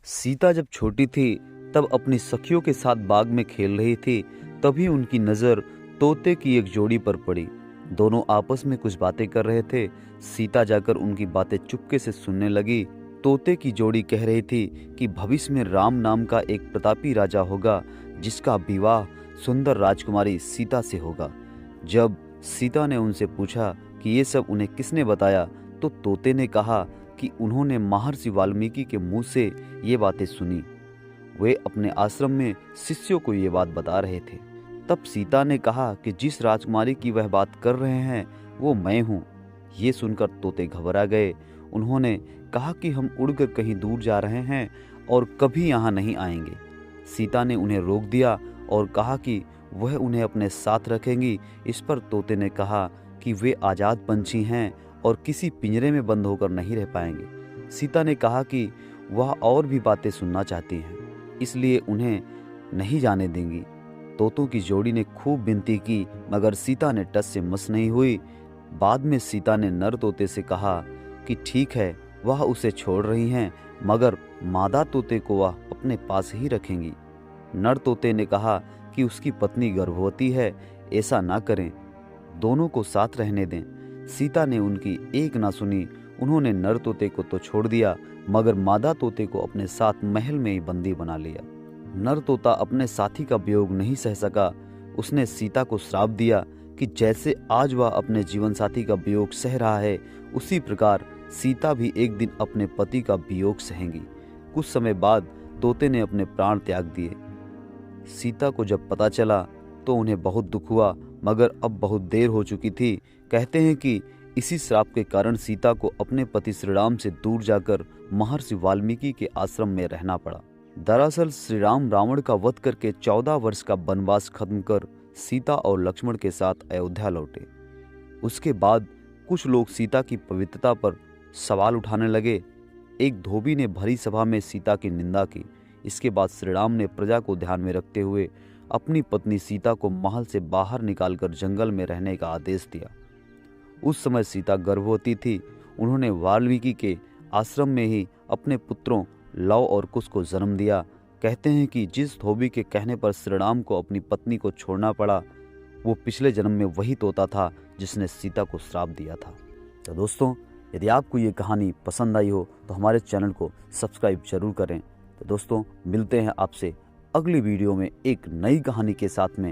सीता जब छोटी थी तब अपनी सखियों के साथ बाग में खेल रही थी। तभी उनकी नजर तोते की एक जोड़ी पर पड़ी। दोनों आपस में कुछ बातें कर रहे थे। सीता जाकर उनकी बातें चुपके से सुनने लगी। तोते की जोड़ी कह रही थी कि भविष्य में राम नाम का एक प्रतापी राजा होगा जिसका विवाह सुंदर राजकुमारी सीता से होगा। जब सीता ने उनसे पूछा कि ये सब उन्हें किसने बताया, तो तोते ने कहा कि उन्होंने महर्षि वाल्मीकि के मुंह से ये बातें सुनी। वे अपने आश्रम में शिष्यों को ये बात बता रहे थे। तब सीता ने कहा कि जिस राजकुमारी की वह बात कर रहे हैं वो मैं हूँ। ये सुनकर तोते घबरा गए। उन्होंने कहा कि हम उड़कर कहीं दूर जा रहे हैं और कभी यहाँ नहीं आएंगे। सीता ने उन्हें रोक दिया और कहा कि वह उन्हें अपने साथ रखेंगी। इस पर तोते ने कहा कि वे आज़ाद पंछी हैं और किसी पिंजरे में बंद होकर नहीं रह पाएंगे। सीता ने कहा कि वह और भी बातें सुनना चाहती हैं, इसलिए उन्हें नहीं जाने देंगी। तोतों की जोड़ी ने खूब विनती की, मगर सीता ने टस से मस नहीं हुई। बाद में सीता ने नर तोते से कहा कि ठीक है, वह उसे छोड़ रही हैं, मगर मादा तोते को वह अपने पास ही रखेंगी। नर तोते ने कहा कि उसकी पत्नी गर्भवती है, ऐसा ना करें, दोनों को साथ रहने दें। सीता ने उनकी एक ना सुनी। उन्होंने नर तोते को तो छोड़ दिया, मगर मादा तोते को अपने साथ महल में ही बंदी बना लिया। नर तोता अपने साथी का वियोग नहीं सह सका। उसने सीता को श्राप दिया कि जैसे आज वह अपने जीवन साथी का वियोग सह रहा है, उसी प्रकार सीता भी एक दिन अपने पति का वियोग सहेंगी। कुछ समय बाद तोते ने अपने प्राण त्याग दिए। सीता को जब पता चला तो उन्हें बहुत दुख हुआ, मगर अब बहुत देर हो चुकी थी। कहते हैं कि इसी श्राप के कारण सीता को अपने पति श्री राम से दूर जाकर महर्षि वाल्मीकि के आश्रम में रहना पड़ा। दरअसल श्री राम रावण का वध करके 14 वर्ष का वनवास खत्म कर सीता और लक्ष्मण के साथ अयोध्या लौटे। उसके बाद कुछ लोग सीता की पवित्रता पर सवाल उठाने लगे। एक धोबी ने भरी सभा में सीता की निंदा की। इसके बाद श्री राम ने प्रजा को ध्यान में रखते हुए अपनी पत्नी सीता को महल से बाहर निकालकर जंगल में रहने का आदेश दिया। उस समय सीता गर्भवती थी। उन्होंने वाल्मीकि के आश्रम में ही अपने पुत्रों लव और कुश को जन्म दिया। कहते हैं कि जिस धोबी के कहने पर श्री राम को अपनी पत्नी को छोड़ना पड़ा, वो पिछले जन्म में वही तोता था जिसने सीता को श्राप दिया था। तो दोस्तों, यदि आपको ये कहानी पसंद आई हो तो हमारे चैनल को सब्सक्राइब जरूर करें। तो दोस्तों, मिलते हैं आपसे अगली वीडियो में एक नई कहानी के साथ में।